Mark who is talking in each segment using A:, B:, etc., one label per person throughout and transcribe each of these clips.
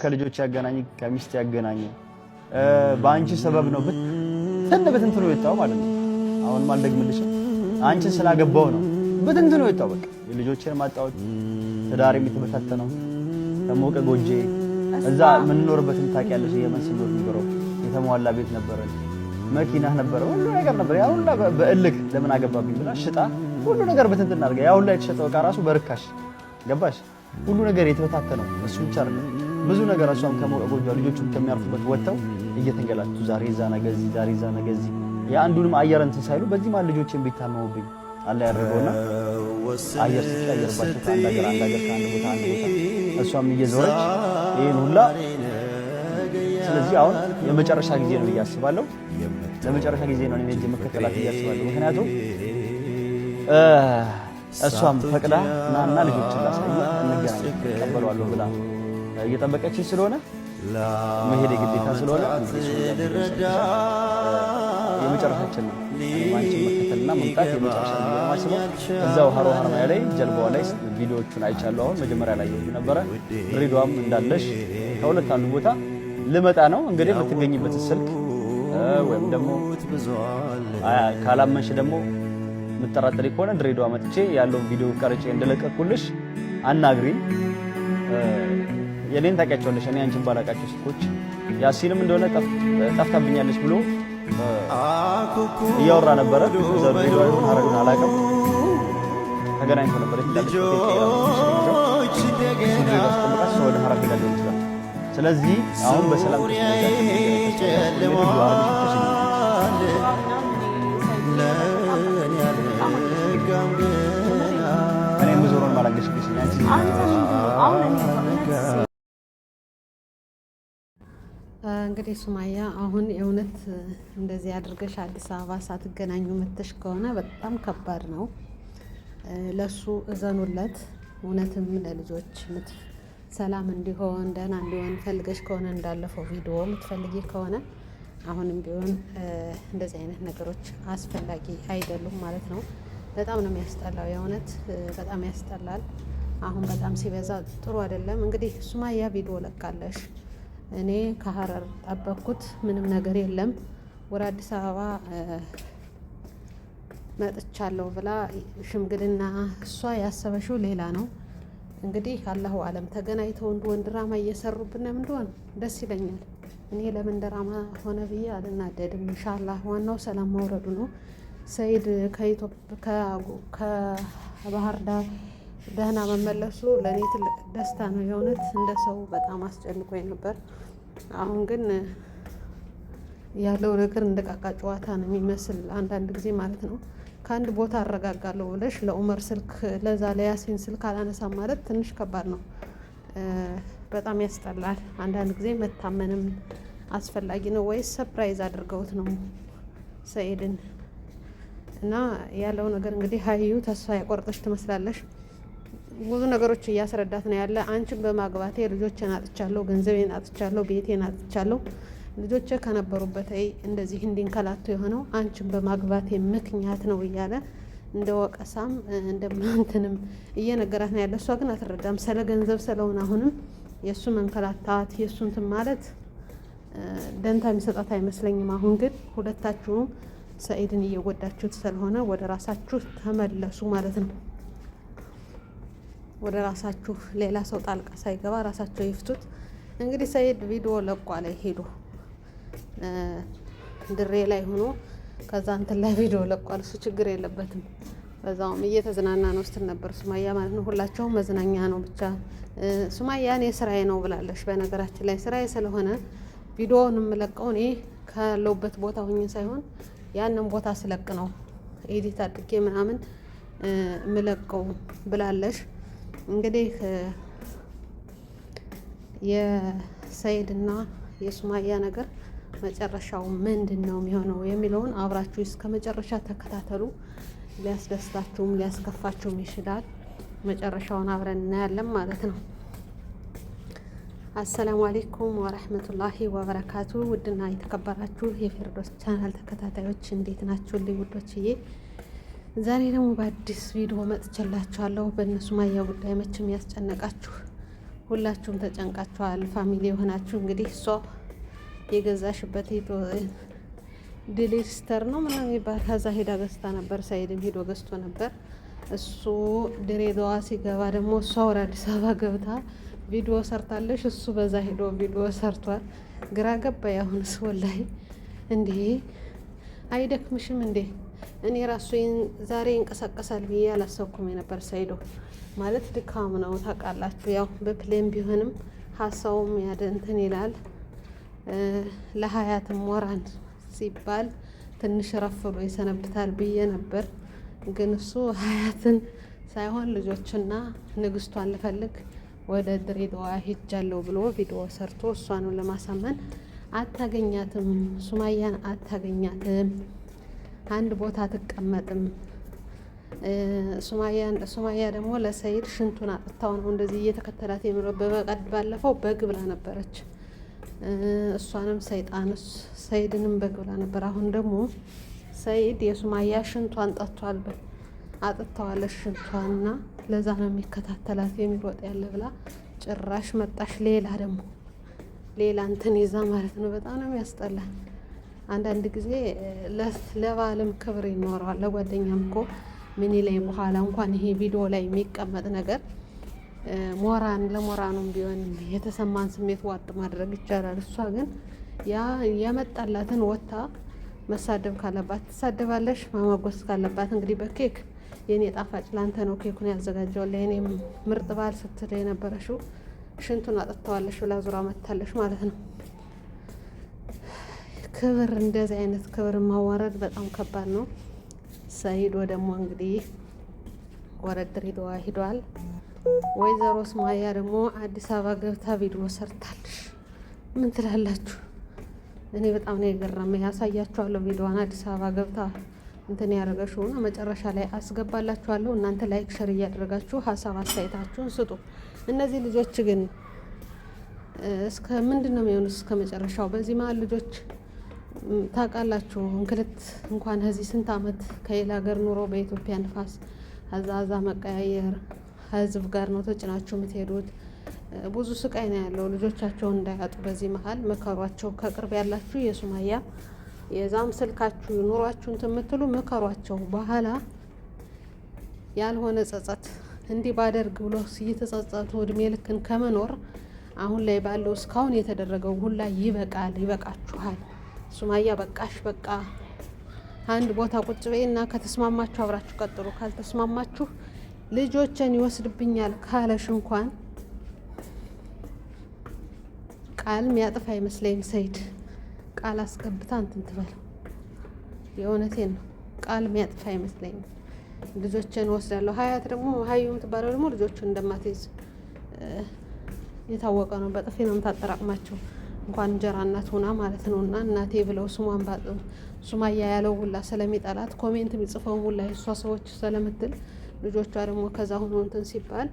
A: ከልጆች ያገናኝ ከሚስት ያገናኝ በአንቺ ሰበብ ነው በትንትኑ የወጣው ማለት ነው። አሁን ማልደግምልሽም አንቺን ስላገባው ነው በትንትኑ የወጣው። በቃ የልጆችን ማጣው ትዳር የሚተበታተነው ከሞቀ ጎጄ እዛ ምን ኖርበትም ታውቂያለሽ። የመስሎት ነበረው የተሟላ ቤት ነበረ፣ መኪና ነበረ፣ ሁሉ ነገር ነበረ። ያ ሁሉ በእልክ ለምን አገባብኝ ብላ ሽጣ ሁሉ ነገር በትንትን አድርጋ ያ ሁሉ የተሸጠው ዕቃ ራሱ በርካሽ ገባሽ። ሁሉ ነገር የተበታተነው እሱ ብቻ አይደለም። ብዙ ነገር እሷም ከሞቀ ጎጆ ልጆቹም ከሚያርፉበት ወጥተው እየተንገላቱ ዛሬ እዛ ነገ እዚህ ዛሬ እዛ ነገ እዚህ የአንዱንም አየር እንትን ሳይሉ በዚህ ማለት ልጆችን ቢታመሙብኝ አላ ያደርገውና አየር ሲቀየርባቸው ከአንድ ሀገር ከአንድ ቦታ አንድ ቦታ እሷም እየዞረች ይሄን ሁላ። ስለዚህ አሁን የመጨረሻ ጊዜ ነው እያስባለሁ። ለመጨረሻ ጊዜ ነው እኔ መከተላት እያስባለሁ። ምክንያቱም እሷም ፈቅዳ ናና ልጆችን ላሳይ እንገናኝ ተቀበሏለሁ ብላ እየጠበቀችኝ ስለሆነ መሄድ ግዴታ ስለሆነ የመጨረሻችን ነው። አንቺ መከተልና መምጣት የመጨረሻ ነው ማስበው። እዛው ሀሮ ሀርማያ ላይ ጀልባው ላይ ቪዲዮዎቹን አይቻለሁ። አሁን መጀመሪያ ላይ ነበረ ድሬዳዋም እንዳለሽ ከሁለት አንዱ ቦታ ልመጣ ነው። እንግዲህ የምትገኝበት ስልክ ወይም ደግሞ ካላመንሽ ደግሞ የምትጠራጠሪ ከሆነ ድሬዳዋ መጥቼ ያለውን ቪዲዮ ቀርጬ እንደለቀኩልሽ አናግሪኝ። የኔን ታውቂያቸዋለሽ። እኔ አንቺን ባላቃቸው ስልኮች ያሲንም እንደሆነ ጠፍታብኛለች ብሎ እያወራ ነበረ። እዛ ድሬዳዋ ይሁን ሀረሩን አላውቅም። ተገናኝቶ ነበር ወደ ሀረር ሊሄድ ይችላል። ስለዚህ አሁን በሰላም እኔም ብዙውን ማላገሽ
B: እንግዲህ ሱማያ አሁን የእውነት እንደዚህ አድርገሽ አዲስ አበባ ሳትገናኙ መተሽ ከሆነ በጣም ከባድ ነው። ለሱ እዘኑለት። እውነትም ለልጆች ሰላም እንዲሆን ደህና እንዲሆን ፈልገሽ ከሆነ እንዳለፈው ቪዲዮ የምትፈልጊ ከሆነ አሁንም ቢሆን እንደዚህ አይነት ነገሮች አስፈላጊ አይደሉም ማለት ነው። በጣም ነው የሚያስጠላው። የእውነት በጣም ያስጠላል። አሁን በጣም ሲበዛ ጥሩ አይደለም። እንግዲህ ሱማያ ቪዲዮ ለቃለሽ። እኔ ከሀረር ጠበቅኩት ምንም ነገር የለም ወደ አዲስ አበባ መጥቻለሁ ብላ ሽምግልና እሷ ያሰበሽው ሌላ ነው። እንግዲህ አላሁ አለም ተገናኝተው እንደሆን ድራማ እየሰሩብን እንደሆን ደስ ይለኛል። እኔ ለምን ድራማ ሆነ ብዬ አልናደድም። ኢንሻአላህ ዋናው ሰላም መውረዱ ነው። ሰይድ ከባህር ዳር ደህና መመለሱ ለእኔ ትልቅ ደስታ ነው። የእውነት እንደ ሰው በጣም አስጨንቆኝ ነበር። አሁን ግን ያለው ነገር እንደ ቃቃ ጨዋታ ነው የሚመስል አንዳንድ ጊዜ ማለት ነው። ከአንድ ቦታ አረጋጋለሁ ብለሽ ለኡመር ስልክ ለዛ ለያሲን ስልክ አላነሳም ማለት ትንሽ ከባድ ነው። በጣም ያስጠላል። አንዳንድ ጊዜ መታመንም አስፈላጊ ነው። ወይስ ሰርፕራይዝ አድርገውት ነው ሰይድን? እና ያለው ነገር እንግዲህ ሀዩ ተስፋ ያቆርጠሽ ትመስላለሽ። ብዙ ነገሮች እያስረዳት ነው ያለ። አንቺን በማግባቴ ልጆቼን አጥቻለሁ፣ ገንዘቤን አጥቻለሁ፣ ቤቴን አጥቻለሁ። ልጆቼ ከነበሩበት እንደዚህ እንዲንከላቱ የሆነው አንቺን በማግባቴ ምክንያት ነው እያለ እንደ ወቀሳም እንደማንተንም እየነገራት ነው ያለ። እሷ ግን አትረዳም ስለ ገንዘብ ስለሆነ አሁንም የእሱ መንከላታት የእሱ እንትን ማለት ደንታ የሚሰጣት አይመስለኝም። አሁን ግን ሁለታችሁም ሰኢድን እየጎዳችሁት ስለሆነ ወደ ራሳችሁ ተመለሱ ማለት ነው። ወደ ራሳችሁ ሌላ ሰው ጣልቃ ሳይገባ ራሳቸው ይፍቱት። እንግዲህ ሰኢድ ቪዲዮ ለቋ ላይ ሄዶ ድሬ ላይ ሆኖ ከዛ እንትን ላይ ቪዲዮ ለቋል። እሱ ችግር የለበትም። በዛውም እየተዝናና ነው ስትል ነበር ሱማያ ማለት ነው። ሁላቸውም መዝናኛ ነው ብቻ። ሱማያ እኔ ስራዬ ነው ብላለሽ። በነገራችን ላይ ስራዬ ስለሆነ ቪዲዮውን የምለቀው እኔ ካለውበት ቦታ ሆኜ ሳይሆን ያንን ቦታ ስለቅ ነው ኤዲት አድርጌ ምናምን የምለቀው ብላለሽ። እንግዲህ የሰኢድና የሱማያ ነገር መጨረሻው ምንድን ነው የሚሆነው የሚለውን አብራችሁ እስከ መጨረሻ ተከታተሉ። ሊያስደስታችሁም ሊያስከፋችሁም ይችላል። መጨረሻውን አብረን እናያለን ማለት ነው። አሰላሙ አሌይኩም ወረህመቱላሂ ወበረካቱ። ውድና የተከበራችሁ የፊርዶስ ቻናል ተከታታዮች እንዴት ናችሁልኝ ውዶችዬ? ዛሬ ደግሞ በአዲስ ቪዲዮ መጥቼላችኋለሁ። በእነ ሱማያ ጉዳይ መቼም ያስጨነቃችሁ ሁላችሁም ተጨንቃችኋል። ፋሚሊ የሆናችሁ እንግዲህ እሷ የገዛሽበት ዲሊስተር ነው ምን የሚባል ከዛ ሄዳ ገዝታ ነበር። ሳይድም ሄዶ ገዝቶ ነበር። እሱ ድሬዳዋ ሲገባ ደግሞ እሷ ወደ አዲስ አበባ ገብታ ቪዲዮ ሰርታለሽ። እሱ በዛ ሄዶ ቪዲዮ ሰርቷል። ግራ ገባኝ። አሁንስ ወላሂ እንዴ አይደክምሽም እንዴ? እኔ ራሱ ዛሬ ይንቀሳቀሳል ብዬ አላሰብኩም የነበር። ሳይዶ ማለት ድካም ነው ታውቃላችሁ። ያው በፕሌን ቢሆንም ሀሳቡም እንትን ይላል። ለሀያትም ወራን ሲባል ትንሽ ረፍሎ ይሰነብታል ብዬ ነበር። ግን እሱ ሀያትን ሳይሆን ልጆችና ንግስቷን ልፈልግ ወደ ድሬዳዋ ሄጃለሁ ብሎ ቪዲዮ ሰርቶ እሷንም ለማሳመን አታገኛትም፣ ሱማያን አታገኛትም፣ አንድ ቦታ አትቀመጥም። ሱማያ ደግሞ ለሰይድ ሽንቱን አጥታው ነው እንደዚህ እየተከተላት የሚለው። ባለፈው በግ ብላ ነበረች። እሷንም ሰይድንም በግ ብላ ነበር። አሁን ደግሞ ሰይድ የሱማያ ሽንቷን ጠጥቷል፣ አጥተዋለች ሽንቷንና ለዛ ነው የሚከታተላት የሚሮጥ ያለ ብላ ጭራሽ መጣሽ። ሌላ እንትን ይዛ ማለት ነው። በጣም ነው የሚያስጠላ። አንዳንድ ጊዜ ለባልም ክብር ይኖረዋል። ለጓደኛም እኮ ምን ላይ በኋላ እንኳን ይሄ ቪዲዮ ላይ የሚቀመጥ ነገር ለሞራኑም ቢሆን የተሰማን ስሜት ዋጥ ማድረግ ይቻላል። እሷ ግን ያመጣላትን ወታ መሳደብ ካለባት ትሳደባለሽ፣ ማማጎስ ካለባት እንግዲህ በኬክ የኔ ጣፋጭ ላንተ ነው ኬኩን ያዘጋጀውልህ የኔ ምርጥ ባል ስትል የነበረሽው ሽንቱን አጥተዋለሽ ብላ ዙራ መታለሽ ማለት ነው። ክብር እንደዚህ አይነት ክብር ማዋረድ በጣም ከባድ ነው። ሰይዶ ደግሞ እንግዲህ ወደ ድሬዳዋ ሂዷል። ወይዘሮ ሱማያ ደግሞ አዲስ አበባ ገብታ ቪዲዮ ሰርታለሽ። ምን ትላላችሁ? እኔ በጣም ነው የገረመኝ። ያሳያችኋለሁ ቪዲዮዋን አዲስ አበባ ገብታ እንትን ያደረገሽውና መጨረሻ ላይ አስገባላችኋለሁ። እናንተ ላይክ ሸር እያደረጋችሁ ሀሳብ አስተያየታችሁን ስጡ። እነዚህ ልጆች ግን እስከ ምንድን ነው የሚሆኑት እስከ መጨረሻው? በዚህ መሀል ልጆች ታውቃላችሁ እንክልት እንኳን ከዚህ ስንት አመት ከሌላ ሀገር ኑሮ በኢትዮጵያ ንፋስ አዛ መቀያየር ህዝብ ጋር ነው ተጭናችሁ የምትሄዱት። ብዙ ስቃይ ነው ያለው። ልጆቻቸውን እንዳያጡ በዚህ መሀል መከሯቸው። ከቅርብ ያላችሁ የሱማያ የዛም ስልካችሁ ኑሯችሁን የምትሉ መከሯቸው። በኋላ ያልሆነ ጸጸት እንዲህ ባደርግ ብሎ እየተጸጸቱ እድሜ ልክን ከመኖር አሁን ላይ ባለው እስካሁን የተደረገው ሁላ ይበቃል፣ ይበቃችኋል። ሱማያ በቃሽ፣ በቃ አንድ ቦታ ቁጭ በይና ከተስማማችሁ አብራችሁ ቀጥሉ። ካልተስማማችሁ ልጆችን ይወስድብኛል ካለሽ እንኳን ቃል ሚያጥፍ አይመስለኝም። ሰይድ ቃል አስገብታ እንትን ትበለው። የእውነቴን ነው። ቃል ሚያጥፍ አይመስለኝም። ልጆችን ወስዳለሁ። ሀያት ደግሞ ሀዩ የምትባለው ደግሞ ልጆቹን እንደማትይዝ የታወቀ ነው። በጥፊ ነው የምታጠራቅማቸው እንኳን እንጀራ እናት ሆና ማለት ነው። እና እናቴ ብለው ስሟን ሱማያ ያለው ሁላ ስለሚጠላት ኮሜንት የሚጽፈውን ሁላ የእሷ ሰዎች ስለምትል ልጆቿ ደግሞ ከዛ ሆኖ እንትን ሲባል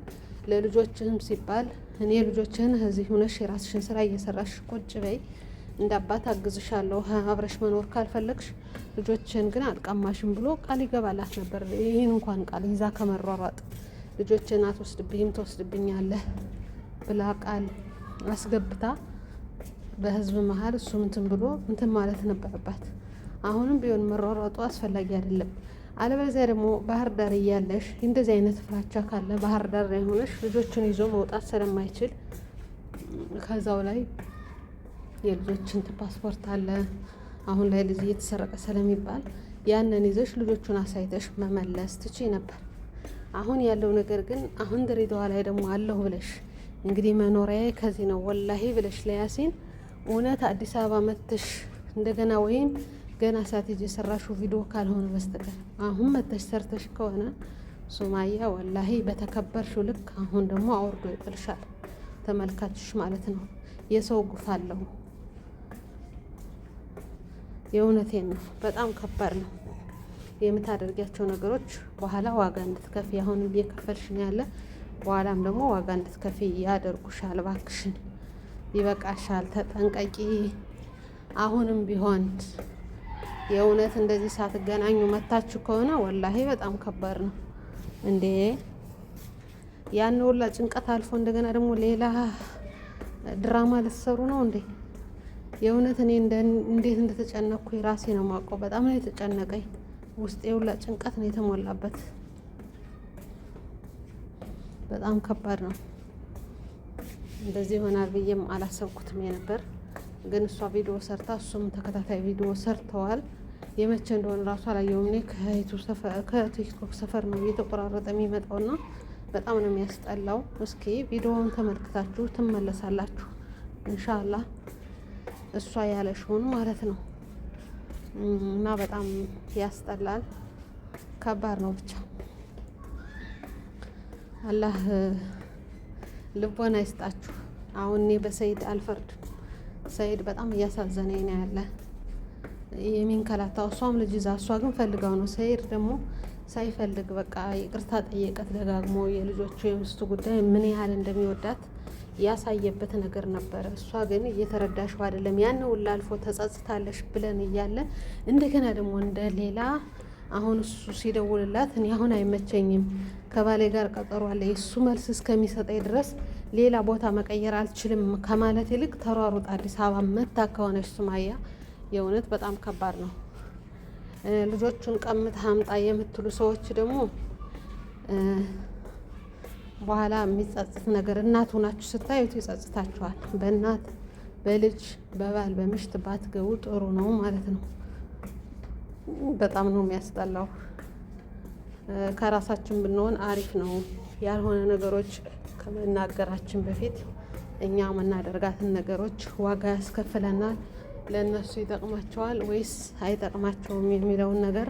B: ለልጆችህም ሲባል እኔ ልጆችህን እዚህ ሆነሽ የራስሽን ስራ እየሰራሽ ቁጭ በይ፣ እንደ አባት አግዝሻለሁ፣ አብረሽ መኖር ካልፈለግሽ ልጆችህን ግን አልቀማሽም ብሎ ቃል ይገባላት ነበር። ይህን እንኳን ቃል ይዛ ከመሯሯጥ ልጆችህን አትወስድብኝም ትወስድብኛለህ ብላ ቃል አስገብታ በህዝብ መሀል እሱ እንትን ብሎ እንትን ማለት ነበረባት። አሁንም ቢሆን መሯሯጡ አስፈላጊ አይደለም። አለበለዚያ ደግሞ ባህር ዳር እያለሽ እንደዚህ አይነት ፍራቻ ካለ ባህር ዳር ላይ ሆነሽ ልጆችን ይዞ መውጣት ስለማይችል ከዛው ላይ የልጆችን ፓስፖርት አለ አሁን ላይ ልጅ እየተሰረቀ ስለሚባል ያንን ይዘሽ ልጆቹን አሳይተሽ መመለስ ትችይ ነበር። አሁን ያለው ነገር ግን አሁን ድሬዳዋ ላይ ደግሞ አለሁ ብለሽ እንግዲህ መኖሪያዬ ከዚህ ነው ወላሂ ብለሽ ለያሲን እውነት አዲስ አበባ መተሽ እንደገና ወይም ገና ሳትሄጂ የሰራሽው ቪዲዮ ካልሆነ በስተቀር አሁን መተሽ ሰርተሽ ከሆነ ሱማያ ወላሂ በተከበርሽው ልክ አሁን ደግሞ አውርዶ ይጥልሻል ተመልካችሽ ማለት ነው። የሰው ጉፍ አለው። የእውነቴን ነው። በጣም ከባድ ነው የምታደርጊያቸው ነገሮች በኋላ ዋጋ እንድትከፊ አሁን እየከፈልሽ ነው ያለ በኋላም ደግሞ ዋጋ እንድትከፊ ያደርጉሻል። እባክሽን ይበቃሻል፣ ተጠንቀቂ። አሁንም ቢሆን የእውነት እንደዚህ ሳትገናኙ መታችሁ ከሆነ ወላሂ በጣም ከባድ ነው እንዴ። ያን ሁላ ጭንቀት አልፎ እንደገና ደግሞ ሌላ ድራማ ልትሰሩ ነው እንዴ? የእውነት እኔ እንዴት እንደተጨነቅኩ ራሴ ነው የማውቀው። በጣም ነው የተጨነቀኝ። ውስጤ ሁላ ጭንቀት ነው የተሞላበት። በጣም ከባድ ነው። እንደዚህ ይሆናል ብዬም አላሰብኩትም ነበር። ግን እሷ ቪዲዮ ሰርታ እሱም ተከታታይ ቪዲዮ ሰርተዋል። የመቼ እንደሆነ ራሱ አላየሁም። እኔ ከቲክቶክ ሰፈር ነው እየተቆራረጠ የሚመጣውና በጣም ነው የሚያስጠላው። እስኪ ቪዲዮውን ተመልክታችሁ ትመለሳላችሁ ኢንሻአላህ። እሷ ያለሽውን ማለት ነው። እና በጣም ያስጠላል። ከባድ ነው። ብቻ አላህ ልቦና ይስጣችሁ። አሁን እኔ በሰይድ አልፈርድም። ሰይድ በጣም እያሳዘነኝ ነው ያለ የሚንከላታው። እሷም ልጅ ይዛ እሷ ግን ፈልጋው ነው። ሰይድ ደግሞ ሳይፈልግ በቃ ይቅርታ ጠየቀት ደጋግሞ። የልጆቹ የሚስቱ ጉዳይ ምን ያህል እንደሚወዳት ያሳየበት ነገር ነበረ። እሷ ግን እየተረዳሽው አይደለም። ያን ሁሉ አልፎ ተጸጽታለሽ ብለን እያለ እንደገና ደግሞ እንደሌላ አሁን እሱ ሲደውልላት እኔ አሁን አይመቸኝም ከባሌ ጋር ቀጠሮ አለ የሱ መልስ እስከሚሰጠኝ ድረስ ሌላ ቦታ መቀየር አልችልም ከማለት ይልቅ ተሯሩጥ አዲስ አበባ መታ ከሆነች ሱማያ የእውነት በጣም ከባድ ነው። ልጆቹን ቀምታ አምጣ የምትሉ ሰዎች ደግሞ በኋላ የሚጸጽት ነገር እናት ሆናችሁ ስታዩት ይጸጽታችኋል። በእናት በልጅ በባል በምሽት ባትገቡ ጥሩ ነው ማለት ነው። በጣም ነው የሚያስጠላው። ከራሳችን ብንሆን አሪፍ ነው። ያልሆነ ነገሮች ከመናገራችን በፊት እኛ የምናደርጋትን ነገሮች ዋጋ ያስከፍለናል። ለእነሱ ይጠቅማቸዋል ወይስ አይጠቅማቸውም የሚለውን ነገር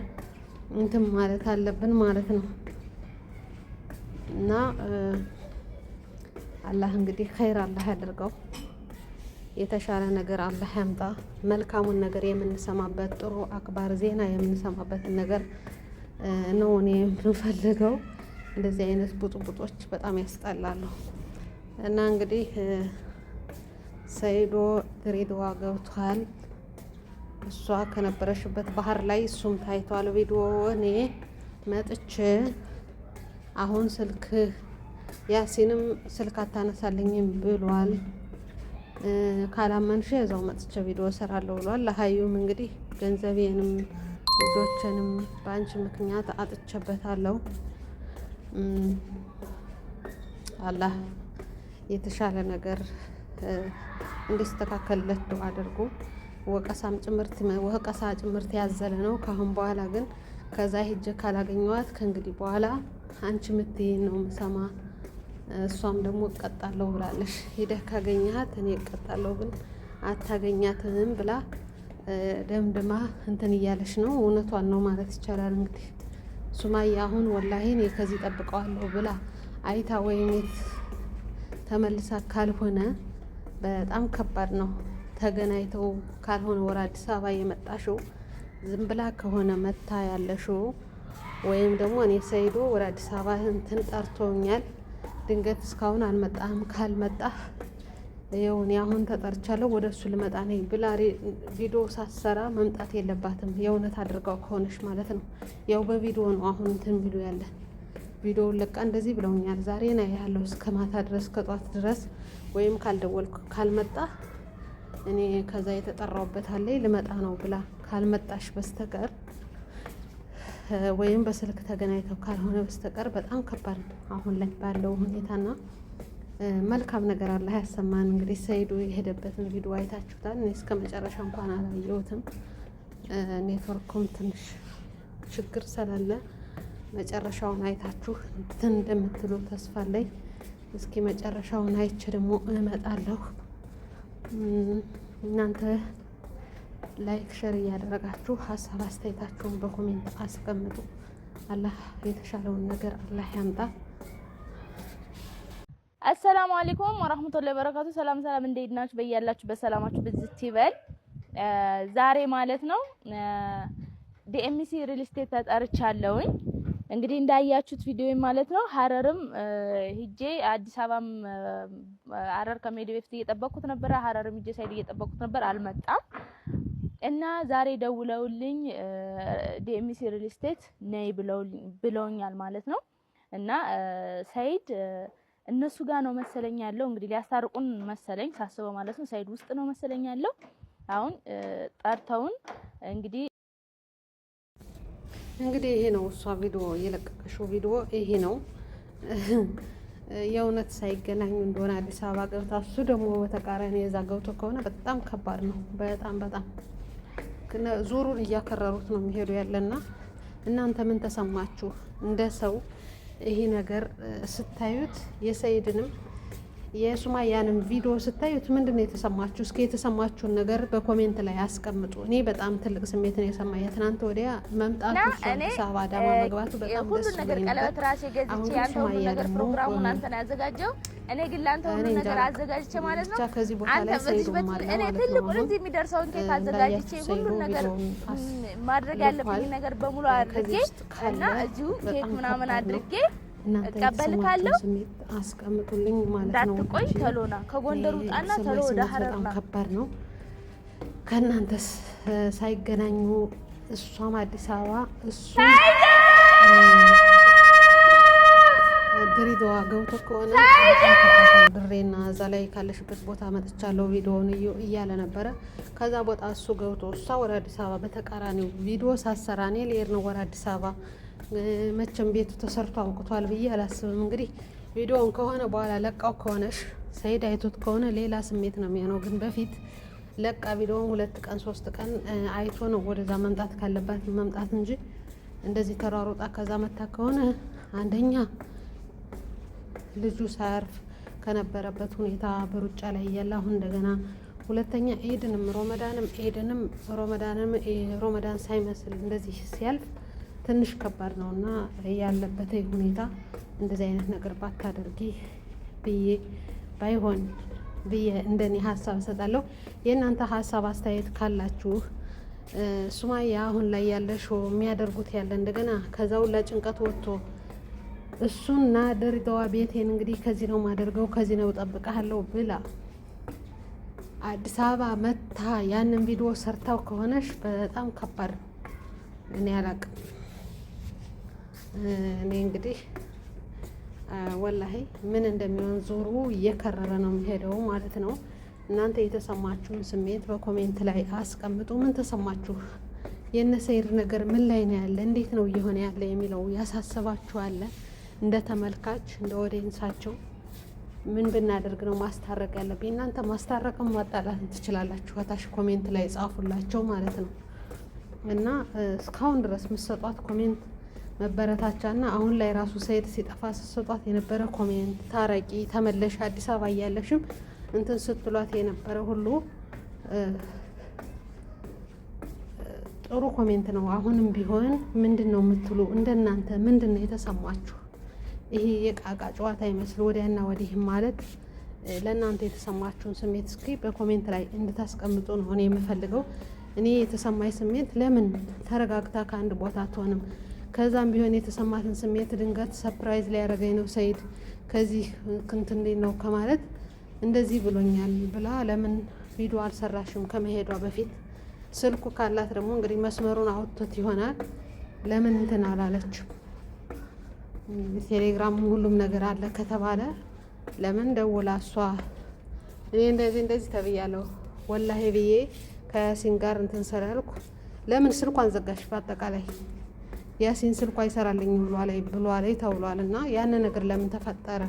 B: እንትን ማለት አለብን ማለት ነው። እና አላህ እንግዲህ ኸይር አላህ ያድርገው። የተሻለ ነገር አላህ ያምጣ። መልካሙን ነገር የምንሰማበት ጥሩ አክባር ዜና የምንሰማበትን ነገር ነው እኔ የምፈልገው። እንደዚህ አይነት ቡጥቡጦች በጣም ያስጠላሉ። እና እንግዲህ ሰይዶ ድሬዳዋ ገብቷል። እሷ ከነበረሽበት ባህር ላይ እሱም ታይቷል ቪዲዮ። እኔ መጥቼ አሁን ስልክ ያሲንም ስልክ አታነሳልኝም ብሏል። ካላመንሽ እዛው መጥቼ ቪዲዮ እሰራለሁ ብሏል። ለሀዩም እንግዲህ ገንዘቤንም ልጆችንም በአንቺ ምክንያት አጥቼበታለሁ። አላህ የተሻለ ነገር እንዲስተካከልለት ዱዓ አድርጉ። ወቀሳ ጭምርት ያዘለ ነው። ካሁን በኋላ ግን ከዛ ሂጄ ካላገኘዋት ከእንግዲህ በኋላ አንቺ ምትይኝ ነው ምሰማ። እሷም ደግሞ እቀጣለሁ ብላለሽ። ሂደህ ካገኘሃት እኔ እቀጣለሁ ግን አታገኛትም ብላ ደምድማ እንትን እያለሽ ነው። እውነቷን ነው ማለት ይቻላል። እንግዲህ ሱማያ አሁን ወላሂ እኔ ከዚህ ጠብቀዋለሁ ብላ አይታ ወይም ተመልሳ ካልሆነ በጣም ከባድ ነው። ተገናኝተው ካልሆነ ወደ አዲስ አበባ የመጣሽው ዝም ብላ ከሆነ መታ ያለሽው ወይም ደግሞ እኔ ሰይዶ ወደ አዲስ አበባ እንትን ጠርቶኛል ድንገት እስካሁን አልመጣህም፣ ካልመጣህ ይኸው እኔ አሁን ተጠርቻለሁ ወደ እሱ ልመጣ ነኝ ብላ ቪዲዮ ሳትሰራ መምጣት የለባትም። የእውነት አድርገው ከሆነች ማለት ነው። ያው በቪዲዮ ነው አሁን እንትን ቢሉ ያለ ቪዲዮውን ለቃ እንደዚህ ብለውኛል ዛሬ ነው ያለው እስከ ማታ ድረስ ከጧት ድረስ ወይም ካልደወልኩ ካልመጣህ እኔ ከዛ የተጠራውበት አለ ልመጣ ነው ብላ ካልመጣሽ በስተቀር ወይም በስልክ ተገናኝተው ካልሆነ በስተቀር በጣም ከባድ ነው አሁን ላይ ባለው ሁኔታና መልካም ነገር አላህ ያሰማን። እንግዲህ ሰይዱ የሄደበትን ቪዲዮ አይታችሁታል። እኔ እስከ መጨረሻ እንኳን አላየሁትም። ኔትወርኩም ትንሽ ችግር ስላለ መጨረሻውን አይታችሁ እንትን እንደምትሉ ተስፋ አለኝ። እስኪ መጨረሻውን አይቼ ደግሞ እመጣለሁ። እናንተ ላይክ ሸር እያደረጋችሁ ሀሳብ አስተያየታችሁን በኮሜንት አስቀምጡ። አላህ የተሻለውን ነገር አላህ ያምጣ።
C: አሰላሙ አለይኩም ወራህመቱላሂ ወበረካቱ። ሰላም ሰላም፣ እንዴት ናችሁ? በያላችሁ በሰላማችሁ ብዝት ይበል። ዛሬ ማለት ነው ዲኤምሲ ሪል ስቴት ተጠርቻለሁኝ። እንግዲህ እንዳያችሁት ቪዲዮ ማለት ነው ሀረርም ሂጄ አዲስ አበባም ሀረር ከመሄድ በፊት እየጠበቅኩት ነበር። ሀረርም ሂጄ ሳይድ እየጠበቅኩት ነበር፣ አልመጣም እና ዛሬ ደውለውልኝ ዲኤምሲ ሪል ስቴት ነይ ብለውኛል ማለት ነው። እና ሰይድ እነሱ ጋር ነው መሰለኝ ያለው። እንግዲህ ሊያስታርቁን መሰለኝ ሳስበው ማለት ነው። ሰይድ ውስጥ ነው መሰለኝ ያለው። አሁን ጠርተውን እንግዲህ
B: ይሄ ነው እሷ ቪዲዮ የለቀቀሽው ቪዲዮ ይሄ ነው። የእውነት ሳይገናኙ እንደሆነ አዲስ አበባ ገብታ እሱ ደግሞ በተቃራኒ የዛ ገብቶ ከሆነ በጣም ከባድ ነው። በጣም ዙሩን እያከረሩት ነው የሚሄዱ ያለና እናንተ ምን ተሰማችሁ እንደ ሰው? ይሄ ነገር ስታዩት የሰይድንም የሱማያንም ቪዲዮ ስታዩት ምንድነው የተሰማችሁ? እስኪ የተሰማችሁን ነገር በኮሜንት ላይ አስቀምጡ። እኔ በጣም ትልቅ ስሜት ነው የሰማኝ። ትናንት ወዲያ መምጣቱ አዲስ አበባ አዳማ መግባቱ በጣም ደስ
C: ሁሉ ነገር ቀለበት ራሴ ገዝቼ ያንተ ሁሉ ነገር ፕሮግራሙን አንተ ነው ያዘጋጀው። እኔ ግን ላንተ ሁሉ ነገር አዘጋጅቼ ማለት ነው።
B: ከዚህ ቦታ ላይ ሰይድ ማለት ነው።
C: እኔ ትልቁን እዚህ የሚደርሰውን ኬክ አዘጋጅቼ ሁሉ ነገር ማድረግ ያለብኝ ነገር በሙሉ አድርጌ እና እዚሁ ኬክ ምናምን አድርጌ እቀበልካለሁ።
B: አስቀምጡልኝ ማለት ነው።
C: እንዳትቆይ ተሎና ከጎንደር ውጣና ተሎ ወደ ሀረርና
B: ከባድ ነው። ከእናንተስ ሳይገናኙ እሷም አዲስ አበባ እሱ ድሬዳዋ ገብቶ ከሆነ ድሬና እዛ ላይ ካለሽበት ቦታ መጥቻለሁ ቪዲዮውን እያለ ነበረ። ከዛ ቦታ እሱ ገብቶ እሷ ወደ አዲስ አበባ በተቃራኒው ቪዲዮ ሳሰራ እኔ ልሄድ ነው ወደ አዲስ አበባ መቼም ቤቱ ተሰርቶ አውቅቷል ብዬ አላስብም። እንግዲህ ቪዲዮውን ከሆነ በኋላ ለቃው ከሆነሽ ሰይድ አይቶት ከሆነ ሌላ ስሜት ነው የሚሆነው። ግን በፊት ለቃ ቪዲዮውን 2 ቀን 3 ቀን አይቶ ነው ወደዛ መምጣት ካለባት መምጣት እንጂ እንደዚህ ተሯሩጣ ከዛ መታ ከሆነ አንደኛ ልጁ ሳያርፍ ከነበረበት ሁኔታ በሩጫ ላይ እያለ አሁን እንደገና ሁለተኛ ሮመዳን ሳይመስል እንደዚህ ሲያልፍ ትንሽ ከባድ ነውና ያለበት ሁኔታ እንደዚህ አይነት ነገር ባታደርጊ ባይሆን ብዬ እንደኔ ሀሳብ እሰጣለሁ። የእናንተ ሀሳብ አስተያየት ካላችሁ ሱማያ አሁን ላይ ያለሽው የሚያደርጉት ያለ እንደገና ከዛው ለጭንቀት ወጥቶ እሱና ድሬዳዋ ቤቴን እንግዲህ ከዚህ ነው ማደርገው ከዚህ ነው ጠብቃለሁ ብላ አዲስ አበባ መታ ያንን ቪዲዮ ሰርታው ከሆነሽ በጣም ከባድ ነው። እኔ አላቅም። እኔ እንግዲህ ወላሂ ምን እንደሚሆን ዙሩ እየከረረ ነው የሚሄደው ማለት ነው። እናንተ የተሰማችሁን ስሜት በኮሜንት ላይ አስቀምጡ። ምን ተሰማችሁ? የነ ሰይድ ነገር ምን ላይ ነው ያለ? እንዴት ነው እየሆነ ያለ የሚለው ያሳስባችኋል? እንደ ተመልካች እንደ ኦዲየንሳቸው ምን ብናደርግ ነው ማስታረቅ ያለብኝ? እናንተ ማስታረቅም ማጣላት ትችላላችሁ። ከታች ኮሜንት ላይ ጻፉላቸው ማለት ነው። እና እስካሁን ድረስ ምሰጧት ኮሜንት መበረታቻና አሁን ላይ ራሱ ሰይድ ሲጠፋ ስትሰጧት የነበረ ኮሜንት ታረቂ፣ ተመለሽ፣ አዲስ አበባ እያለሽም እንትን ስትሏት የነበረ ሁሉ ጥሩ ኮሜንት ነው። አሁንም ቢሆን ምንድን ነው የምትሉ? እንደናንተ ምንድን ነው የተሰማችሁ? ይሄ የቃቃ ጨዋታ ይመስል ወዲያና ወዲህ ማለት ለእናንተ የተሰማችሁን ስሜት እስኪ በኮሜንት ላይ እንድታስቀምጡ ነው እኔ የምፈልገው። እኔ የተሰማኝ ስሜት ለምን ተረጋግታ ከአንድ ቦታ አትሆንም? ከዛም ቢሆን የተሰማትን ስሜት ድንገት ሰርፕራይዝ ሊያደርገኝ ነው ሰይድ ከዚህ እንትን ነው ከማለት እንደዚህ ብሎኛል ብላ ለምን ቪዲዮ አልሰራሽም ከመሄዷ በፊት? ስልኩ ካላት ደግሞ እንግዲህ መስመሩን አውጥቶት ይሆናል። ለምን እንትን አላለችም? ቴሌግራም ሁሉም ነገር አለ ከተባለ ለምን ደውላ እሷ እኔ እንደዚህ ተብያለሁ ወላሂ ብዬ ከያሲን ጋር እንትን ስላልኩ ለምን ስልኳን ዘጋሽ? በአጠቃላይ ያሲን ስልኳ አይሰራልኝም ብሏል ተብሏል። እና ያን ነገር ለምን ተፈጠረ?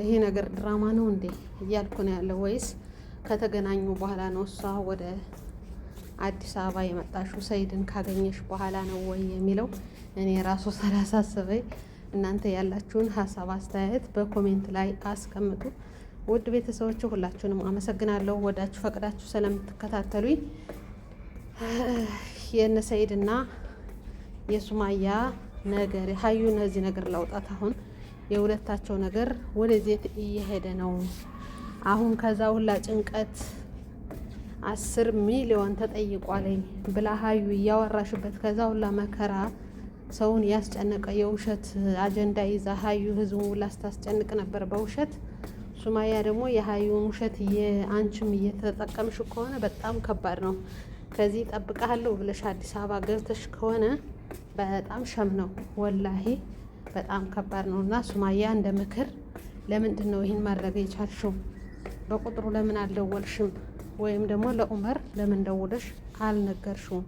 B: ይሄ ነገር ድራማ ነው እንዴ እያልኩ ነው ያለው። ወይስ ከተገናኙ በኋላ ነው እሷ ወደ አዲስ አበባ የመጣሽው ሰይድን ካገኘሽ በኋላ ነው ወይ የሚለው እኔ ራሱ ስላሳሰበኝ እናንተ ያላችሁን ሀሳብ አስተያየት በኮሜንት ላይ አስቀምጡ። ውድ ቤተሰቦች ሁላችሁንም አመሰግናለሁ። ወዳችሁ ፈቅዳችሁ ስለምትከታተሉኝ የነ ሰይድና የሱማያ ነገር ሀዩ እነዚህ ነገር ለውጣት አሁን የሁለታቸው ነገር ወደዚህ እየሄደ ነው። አሁን ከዛ ሁላ ጭንቀት 10 ሚሊዮን ተጠይቋለኝ ብላ ሀዩ እያወራሽበት ከዛ ሁላ መከራ ሰውን ያስጨነቀ የውሸት አጀንዳ ይዛ ሀዩ ህዝቡን ሁላ ስታስጨንቅ ነበር በውሸት። ሱማያ ደግሞ የሀዩን ውሸት አንቺም እየተጠቀምሽ ከሆነ በጣም ከባድ ነው። ከዚህ ጠብቃለሁ ብለሽ አዲስ አበባ ገብተሽ ከሆነ በጣም ሸም ነው ወላሂ በጣም ከባድ ነውና ሱማያ እንደ ምክር ለምንድነው ይሄን ማድረግ የቻልሽው በቁጥሩ ለምን አልደወልሽም ወይም ደግሞ ለኡመር ለምን ደውለሽ አልነገርሽውም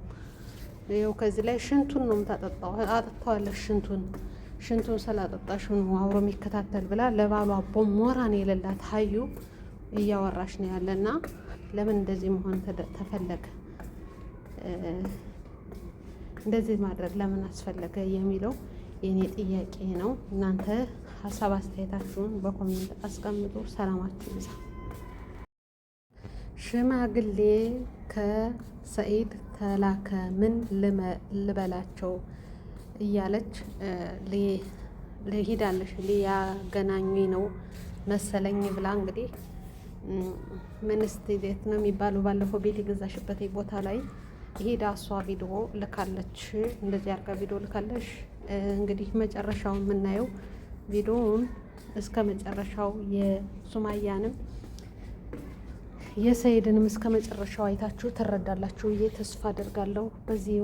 B: ይኸው ከዚህ ላይ ሽንቱን ነው የምታጠጣው አጥቷለሽ ሽንቱን ስላጠጣሽው ነው አብሮ የሚከታተል ብላ ለባሏ ቦሞራን የሌላት ሀዩ እያወራሽ ነው ያለና ለምን እንደዚህ መሆን ተፈለገ እንደዚህ ማድረግ ለምን አስፈለገ የሚለው የኔ ጥያቄ ነው እናንተ ሐሳብ አስተያየታችሁን በኮሜንት አስቀምጡ ሰላማችሁ ይብዛ ሽማግሌ ከሰኢድ ተላከ ምን ልበላቸው እያለች ለሄዳለሽ ሊያገናኙኝ ነው መሰለኝ ብላ እንግዲህ ሚኒስትሪ ነው የሚባለው ባለፈው ቤት የገዛሽበት ቦታ ላይ ሄዳ እሷ ቪዲዮ ልካለች እንደዚህ አርጋ ቪዲዮ ልካለች እንግዲህ መጨረሻውን የምናየው ቪዲዮውን እስከ መጨረሻው የሱማያንም የሰይድንም እስከ መጨረሻው አይታችሁ ትረዳላችሁ ተስፋ አደርጋለሁ በዚህ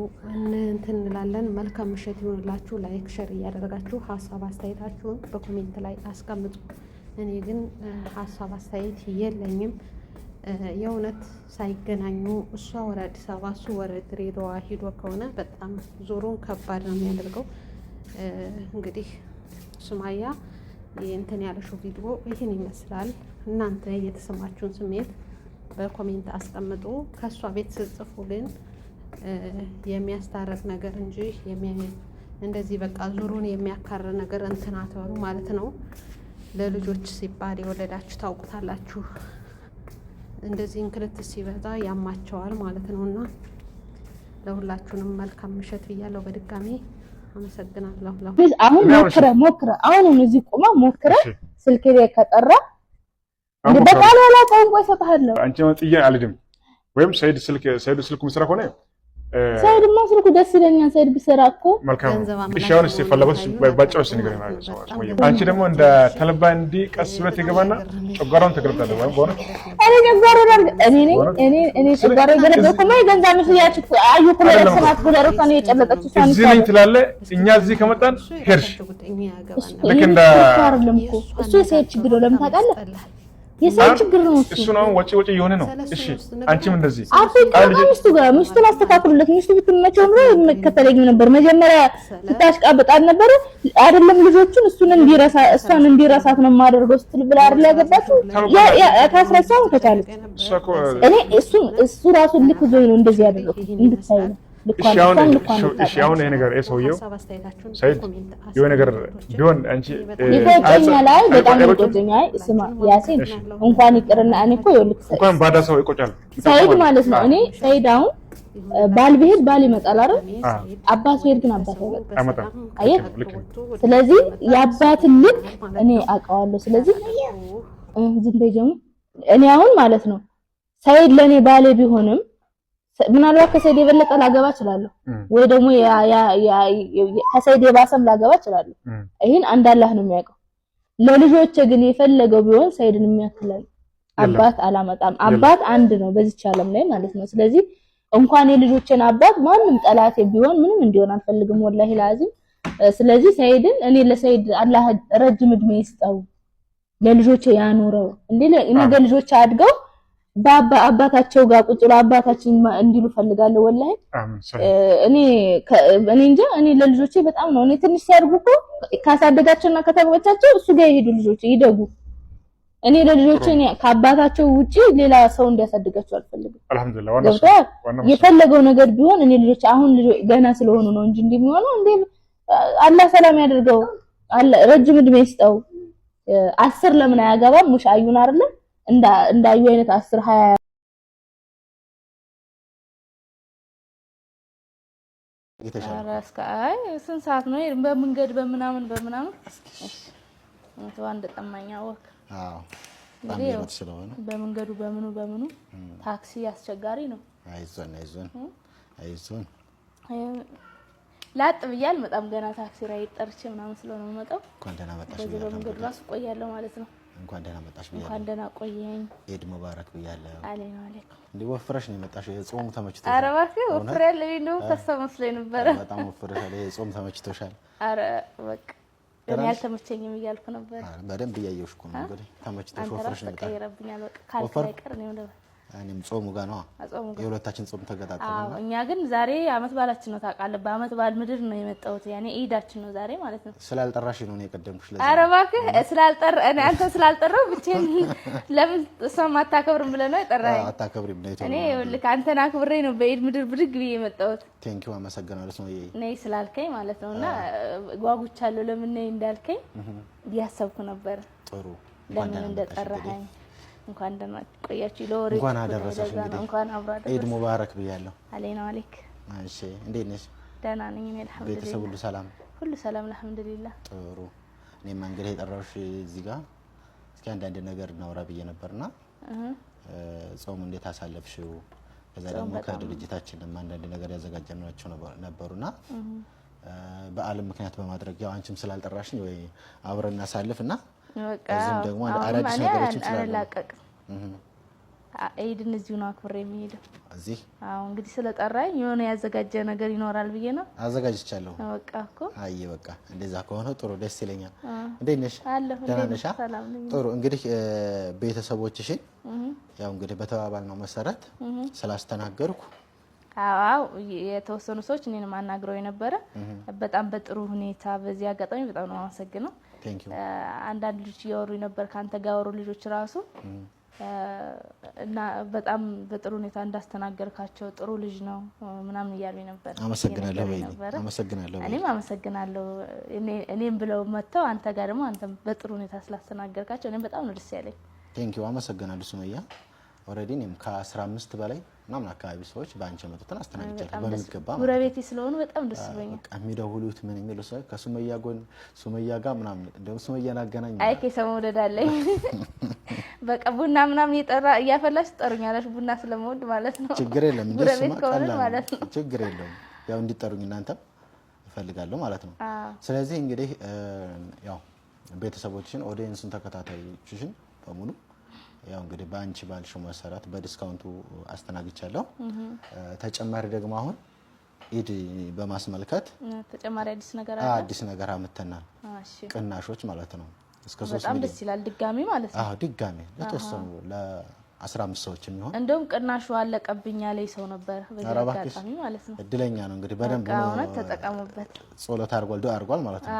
B: እንትን እንላለን መልካም ምሽት ይሁንላችሁ ላይክ ሼር እያደረጋችሁ ሐሳብ አስተያየታችሁን በኮሜንት ላይ አስቀምጡ እኔ ግን ሐሳብ አስተያየት የለኝም የእውነት ሳይገናኙ እሷ ወደ አዲስ አበባ እሱ ወደ ድሬዳዋ ሄዶ ከሆነ በጣም ዞሩን ከባድ ነው የሚያደርገው እንግዲህ ሱማያ እንትን ያለሽው ቪዲዮ ይህን ይመስላል እናንተ የተሰማችሁን ስሜት በኮሜንት አስቀምጡ ከሷ ቤት ጽፉ ግን የሚያስታረቅ ነገር እንጂ እንደዚህ በቃ ዙሩን የሚያካር ነገር እንትን አትበሉ ማለት ነው ለልጆች ሲባል የወለዳችሁ ታውቁታላችሁ እንደዚህ እንክልት ሲበዛ ያማቸዋል ማለት ነውና ለሁላችሁንም መልካም ምሽት ብያለሁ በድጋሚ አመሰግናለሁ
C: አሁን ሞክረ አሁን እዚህ ቆማ ሞክረ ስልክ ላይ ከጠራ በቃ ላይ ቆም ቆይ ሰጣለሁ
D: አንቺ ወጥዬ አልድም ወይም ሰይድ ስልኩ መስራ ሆነ
C: ሰይድ ማስልኩ ደስ ይለኛል ሰይድ ቢሰራኮ
D: መልካም እሺውን እስቲ ፈለጎስ ባጫውስ ነገር ማለት ነው አንቺ ደግሞ እንደ ተለባ እንዲ ቀስ ብለት ይገባና ጨጓራውን ተገርጣለ ወይ ቦነ
C: እኔ ጨጓራው እኔ ጨጓራው ገረደኩ ነው ገንዛ መስያች አዩ ኩለ ሰማት ኩለ ረካን የጨለጠች ሳን
D: እዚህ ላይ ትላለ እኛ እዚህ ከመጣን ሄርሽ ልክ እንደ
C: እሱ የሰይድ ችግር ነው ለምን ታውቃለህ የሰው ችግር ነው
D: እሱ ነው ወጪ የሆነ ነው እሺ አንቺም እንደዚህ
C: ሚስቱን አስተካክሉለት ሚስቱ ብትመቸው ነው መከተለኝ ነበር መጀመሪያ ትታሽቃበጣል ነበር አይደለም ልጆቹን እሷን እንዲረሳት ነው ማደርገው ስትል ብላ አይደል ያገባችሁ ታስረሳው ከቻለ እኔ እሱ ራሱ ልክ ዞይ ነው እንደዚህ ያደረገው እንድታይ ነው እሺ አሁን ይሄ ነገር ሰውየው ሰይድ የሆነ ነገር ቢሆን አንቺ ይቆጨኛል ላይ በጣም ይቆጨኛል ስማ ያሲን እንኳን ይቅርና እኔ እኮ ይልክ
D: እንኳን ባዳ ሰው ይቆጫል
C: ሰይድ ማለት ነው እኔ ሰይድ አሁን ባል ቢሄድ ባል ይመጣል አይደል አባት ቢሄድ ግን አባት
D: አይመጣም
C: አየህ ስለዚህ የአባት ልክ እኔ አውቀዋለሁ ስለዚህ ዝም በይጀሙ እኔ አሁን ማለት ነው ሰይድ ለኔ ባሌ ቢሆንም ምናልባት ከሰይድ የበለጠ ላገባ እችላለሁ ወይ ደግሞ ከሰይድ የባሰም ላገባ እችላለሁ ይሄን አንድ አላህ ነው የሚያውቀው ለልጆቼ ግን የፈለገው ቢሆን ሰይድን የሚያክላል አባት አላመጣም አባት አንድ ነው በዚች ዓለም ላይ ማለት ነው ስለዚህ እንኳን የልጆቼን አባት ማንም ጠላቴ ቢሆን ምንም እንዲሆን አልፈልግም ወላሂ ላዚም ስለዚህ ሰይድን እኔ ለሰይድ አላህ ረጅም እድሜ ይስጠው ለልጆቼ ያኖረው እንዴ ነገ ልጆቼ አድገው አባታቸው ጋር ቁጭ ብለው አባታችን እንዲሉ ፈልጋለሁ ወላሂ እኔ እንጃ እኔ ለልጆቼ በጣም ነው እኔ ትንሽ ሲያድጉ ካሳደጋቸውና ከተግባቻቸው እሱ ጋር ይሄዱ ልጆቼ ይደጉ እኔ ለልጆቼ እኔ ከአባታቸው ውጪ ሌላ ሰው እንዲያሳድጋቸው አልፈልግም
D: አልহামዱሊላህ
C: የፈለገው ነገር ቢሆን እኔ ልጆቼ አሁን ገና ስለሆኑ ነው እንጂ እንደሚሆነው እንዴ አላህ ሰላም ያደርገው አለ ረጅም እድሜ ይስጠው 10 ለምን አያገባም ሙሽ አዩን አይደል እንዳዩ አይነት 10 20 አራስካይ ስንት ሰዓት ነው በመንገድ በመናምን እሺ ነው አንድ ጠማኛ ወክ ባንዲራት ስለሆነ በመንገዱ በምኑ ታክሲ አስቸጋሪ ነው አይዞን ላጥ ብያል በጣም ገና ታክሲ ራይ ጠርቼ ምናምን ስለሆነ መጣው ኮንደና መጣሽ በመንገዱ ራስ ቆያለሁ ማለት ነው
A: እንኳን ደህና መጣሽ ብያለሁ።
C: እንኳን ደህና ቆየኝ።
A: ኢድ ሙባረክ ብያለሁ።
C: አለይኩም አለይኩም።
A: እንዴ ወፍረሽ ነው የመጣሽው? የጾሙ ተመችቶሻል?
C: ኧረ እባክህ ወፍሬያለሁ እንደው ተስፋ መስሎኝ ነበረ።
A: በጣም ወፍረሻል። የጾም ተመችቶሻል?
C: ኧረ በቃ እኔ አልተመቸኝም እያልኩ ነበር።
A: በደንብ እያየሁሽ እኮ ነው። እንግዲህ ተመችቶሽ ወፍረሽ ነው የመጣሽው።
C: ተቀየረብኛል በቃ ካልከኝ አይቀር ነው ነው
A: እኔም ጾሙ ጋር ነው የሁለታችን ጾም ተገጣጣመና
C: እኛ ግን ዛሬ አመት በዓላችን ነው ታውቃለህ። በአመት በዓል ምድር ነው የመጣሁት። ያኔ ኢዳችን ነው ዛሬ ማለት ነው።
A: ስላልጠራሽ ነው የቀደምኩሽ። ለዛ
C: ኧረ እባክህ እኔ አንተ ስላልጠራው ብቻዬን ለምን እሷም አታከብርም ብለህ ነው የጠራኸኝ?
A: አታከብሪም ነው
C: እኔ ልክ አንተን አክብሬ ነው በኢድ ምድር ብድግ ብዬ የመጣሁት።
A: ቴንኪው አመሰግናለሁ።
C: ነይ ስላልከኝ ማለት ነውና ጓጉቻለሁ። ለምን ነይ እንዳልከኝ እያሰብኩ ነበር።
A: ጥሩ
C: ለምን እንደጠራኸኝ እንኳን ደህና ቆያችሁ። ለወሬ
A: እንኳን አደረሰሽ።
C: እንኳን አብራ አደረሰ።
A: ኢድ ሙባረክ ብያለሁ።
C: አለይና አለይክ።
A: እሺ እንዴት ነሽ?
C: ደህና ነኝ እኔ አልሐምዱሊላህ።
A: ቤተሰብ ሁሉ ሰላም?
C: ሁሉ ሰላም አልሐምዱሊላህ።
A: ጥሩ። እኔም እንግዲህ የጠራሁሽ እዚህ ጋር እስኪ አንዳንድ ነገር እናውራ ብዬ ነበርና ጾም እንዴት አሳለፍሽው? ከዛ ደግሞ ከድርጅታችንም አንዳንድ ነገር ያዘጋጀናቸው ነበሩና በዓል ምክንያት በማድረግ ያው አንቺም ስላልጠራሽኝ ወይ አብረን እናሳልፍና እዚህም ደግሞ አዳዲስ ነገሮችን
C: አላቀቅ ኢድን እዚሁ ነው አክብሬ የሚሄደው
A: እዚህ።
C: አዎ እንግዲህ ስለጠራኝ የሆነ ያዘጋጀ ነገር ይኖራል ብዬ ነው
A: አዘጋጅቻለሁ።
C: በቃ እኮ
A: አይ በቃ እንደዛ ከሆነ ጥሩ ደስ ይለኛል። እንዴት ነሽ?
C: ደህና ነሽ?
A: ጥሩ። እንግዲህ ቤተሰቦችሽን ያው እንግዲህ በተባባልነው መሰረት ስላስተናገርኩ
C: አዎ የተወሰኑ ሰዎች እኔንም አናግረው የነበረ በጣም በጥሩ ሁኔታ በዚህ አጋጣሚ በጣም ነው የማመሰግነው። አንዳንድ ልጆች እያወሩ ነበር ካንተ ጋር ያወሩ ልጆች ራሱ እና በጣም በጥሩ ሁኔታ እንዳስተናገርካቸው ጥሩ ልጅ ነው ምናምን እያሉኝ ነበር።
A: አመሰግናለሁ።
C: እኔም አመሰግናለሁ። እኔም ብለው መተው አንተ ጋር ደግሞ አንተም በጥሩ ሁኔታ ስላስተናገርካቸው እኔም በጣም ነው ደስ ያለኝ።
A: ቴንኪው አመሰግናለሁ ሱመያ። ኦሬዲ እኔም ከ15 በላይ ምናምን አካባቢ ሰዎች ባንቺ መጥተን አስተናግጃለሁ በሚገባ።
C: ጉረቤቴ ስለሆኑ በጣም ደስ ብሎኛል።
A: በቃ የሚደውሉት ምን የሚሉ ሰው ከሱመያ ጎን ሱመያ ጋር ምናምን እንደው ሱመያን አገናኝ
C: አይ ከሰው ወደዳለኝ በቃ ቡና ምናምን እያፈላሽ ትጠሩኛለሽ ቡና ስለምወድ ማለት ነው።
A: ችግር የለም
C: ጉረቤት ከሆነ ማለት ነው።
A: ችግር የለውም ያው እንዲጠሩኝ እናንተም እፈልጋለሁ ማለት ነው። ስለዚህ እንግዲህ ያው ቤተሰቦችሽን ኦዲየንስን ተከታታዮችሽን በሙሉ ያው እንግዲህ ባንቺ ባልሽው መሰረት በዲስካውንቱ አስተናግቻለሁ። ተጨማሪ ደግሞ አሁን ኢድ በማስመልከት
C: ተጨማሪ አዲስ ነገር
A: አመተናል። ቅናሾች ማለት ነው። እስከ 3
C: በጣም ደስ ይላል። ድጋሚ ማለት ነው።
A: ድጋሚ ለተወሰኑ ለ15 ሰዎች የሚሆን
C: እንደውም ቅናሹ አለቀብኝ ያለኝ ሰው ነበር በዚህ አጋጣሚ ማለት ነው።
A: እድለኛ ነው እንግዲህ በደንብ
C: ነው ተጠቀሙበት።
A: ጸሎት አድርጓል ዱአ አድርጓል ማለት ነው።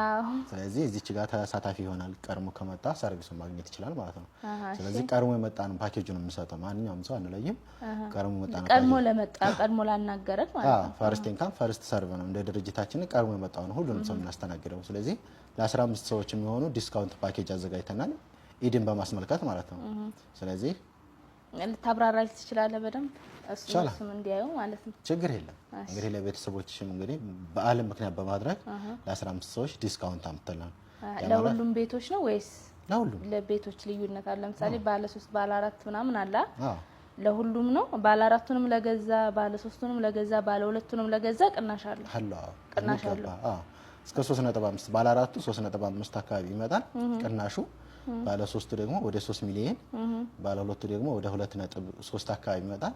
A: ስለዚህ እዚች ጋር ተሳታፊ ይሆናል። ቀድሞ ከመጣ ሰርቪሱን ማግኘት ይችላል ማለት ነው። ስለዚህ ቀድሞ የመጣን ፓኬጁን የምንሰጠው ማንኛውም ሰው አንለይም።
C: ቀድሞ ላናገረን ማለት ነው።
A: ፈርስት ኢንካም ፈርስት ሰርቭ ነው። እንደ ድርጅታችን ቀድሞ የመጣው ነው ሁሉንም ሰው የምናስተናግደው። ስለዚህ ለ15 ሰዎች የሚሆኑ ዲስካውንት ፓኬጅ አዘጋጅተናል ኢድን በማስመልከት ማለት ነው። ስለዚህ
C: ልታብራራል ትችላለህ በደንብ እሱም እንዲያዩ ማለት ነው።
A: ችግር የለም እንግዲህ ለቤተሰቦችሽም እንግዲህ በዓል ምክንያት በማድረግ ለ15 ሰዎች ዲስካውንት አምጥተናል።
C: ለሁሉም ቤቶች ነው ወይስ
A: ለሁሉም?
C: ለቤቶች ልዩነት አለ። ለምሳሌ ባለ 3 ባለ 4 ምናምን አለ። ለሁሉም ነው። ባለ 4ቱንም ለገዛ ባለ 3ቱንም ለገዛ ባለ 2ቱንም ለገዛ ቅናሽ አለ። ቅናሽ አለ
A: እስከ 3.5 ባለ 4ቱ 3.5 አካባቢ ይመጣል ቅናሹ። ባለ 3ቱ ደግሞ ወደ 3 ሚሊዮን፣ ባለ 2ቱ ደግሞ ወደ 2.3 አካባቢ ይመጣል።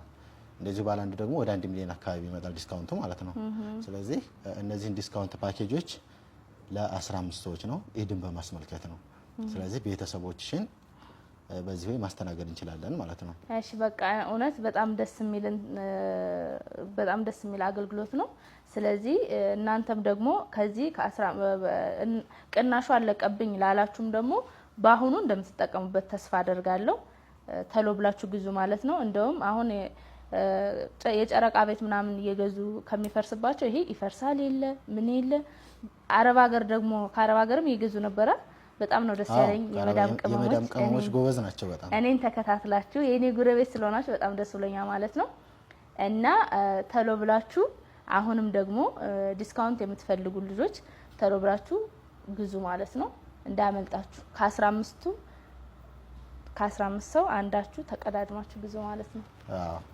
A: እንደዚህ ባለ 1 ደግሞ ወደ 1 ሚሊዮን አካባቢ ይመጣል ዲስካውንቱ ማለት ነው። ስለዚህ እነዚህን ዲስካውንት ፓኬጆች ለ15 ሰዎች ነው ኢድን በማስመልከት ነው። ስለዚህ ቤተሰቦችሽን በዚህ ወይ ማስተናገድ እንችላለን ማለት ነው።
C: እሺ በቃ እውነት በጣም ደስ የሚል አገልግሎት ነው። ስለዚህ እናንተም ደግሞ ከዚህ ቅናሹ አለቀብኝ ላላችሁም ደግሞ በአሁኑ እንደምትጠቀሙበት ተስፋ አደርጋለሁ። ተሎ ብላችሁ ግዙ ማለት ነው። እንደውም አሁን የጨረቃ ቤት ምናምን እየገዙ ከሚፈርስባቸው ይሄ ይፈርሳል የለ ምን የለ። አረብ ሀገር ደግሞ ከአረብ ሀገርም እየገዙ ነበረ። በጣም ነው ደስ ያለኝ። የመዳም
A: ቅመሞች ጎበዝ ናቸው በጣም።
C: እኔን ተከታትላችሁ የኔ ጉረቤት ስለሆናችሁ በጣም ደስ ብሎኛል ማለት ነው። እና ተሎ ብላችሁ አሁንም ደግሞ ዲስካውንት የምትፈልጉ ልጆች ተሎ ብላችሁ ግዙ ማለት ነው። እንዳያመልጣችሁ። ከ15 ሰው አንዳችሁ ተቀዳድማችሁ ግዙ ማለት ነው።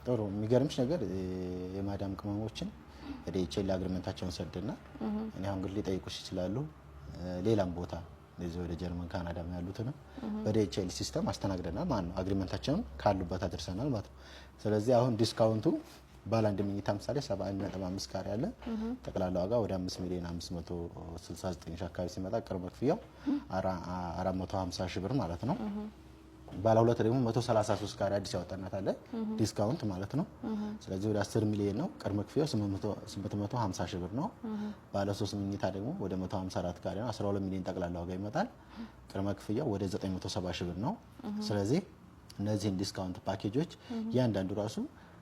A: ጥሩ። የሚገርምሽ ነገር የማዳም ቅመሞችን ዲኤችኤል አግሪመንታቸውን ሰደና እኔ አሁን ግን ሊጠይቁሽ ይችላሉ ሌላም ቦታ
E: ለዚህ ወደ ጀርመን ካናዳ ያሉትን በዲኤችኤል ሲስተም አስተናግደናል ማለት ነው። አግሪመንታችንን ካሉበት አድርሰናል ማለት ነው። ስለዚህ አሁን ዲስካውንቱ ባለ አንድ መኝታ ምሳሌ 7.5 ካሬ ያለ ጠቅላላ ዋጋ ወደ 5,569,000 አካባቢ ሲመጣ ቅድመ ክፍያው 450 ሺህ ብር ማለት ነው። ባለ ሁለት ደግሞ 133 ካሬ አዲስ ያወጣናት አለ ዲስካውንት ማለት ነው። ስለዚህ ወደ 10 ሚሊዮን ነው። ቅድመ ክፍያው 850 ሺህ ብር ነው። ባለ 3 መኝታ ደግሞ ወደ 154 ካሬ ነው። 12 ሚሊዮን ጠቅላላ ዋጋ ይመጣል። ቅድመ ክፍያው ወደ 970 ሺህ ብር ነው። ስለዚህ እነዚህን ዲስካውንት ፓኬጆች ያንዳንዱ ራሱ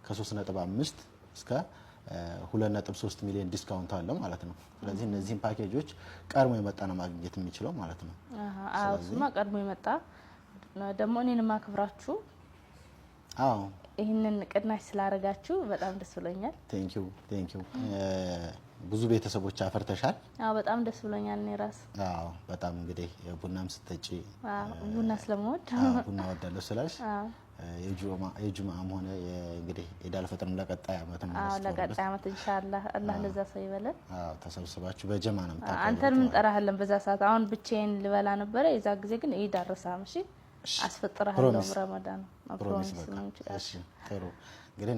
E: ከ3.5 እስከ 2.3 ሚሊዮን ዲስካውንት አለ ማለት ነው። ስለዚህ እነዚህን ፓኬጆች ቀድሞ የመጣ ነው ማግኘት የሚችለው ማለት ነው።
C: አዎ እሱማ ቀድሞ የመጣ ደግሞ እኔንም አክብራችሁ ይህንን ቅናሽ ስላደረጋችሁ በጣም ደስ ብሎኛል። ቴንክ ዩ
E: ብዙ ቤተሰቦች አፈርተሻል።
C: አዎ በጣም ደስ ብሎኛል። እኔ ራስ
E: በጣም እንግዲህ ቡናም ስትጠጪ
C: ቡና ስለምወድ
E: ቡና ወዳለሁ ስላልሽ የጁማም ሆነ እንግዲህ ኢዳል ፈጥርም ለቀጣይ አመት ነው።
C: ለቀጣይ አመት ኢንሻአላህ አላህ ለዛ ሰው ይበለን።
E: ተሰብስባችሁ በጀማ ነው የምታከብሩት።
C: አንተን ምን ጠራህልን በዛ ሰዓት። አሁን ብቻዬን ልበላ ነበረ። የዛ ጊዜ ግን ኢድ አረሳም። እሺ አስፈጥራለሁ ረመዳን ፕሮሚስ ነው።
E: እሺ ጥሩ እንግዲህ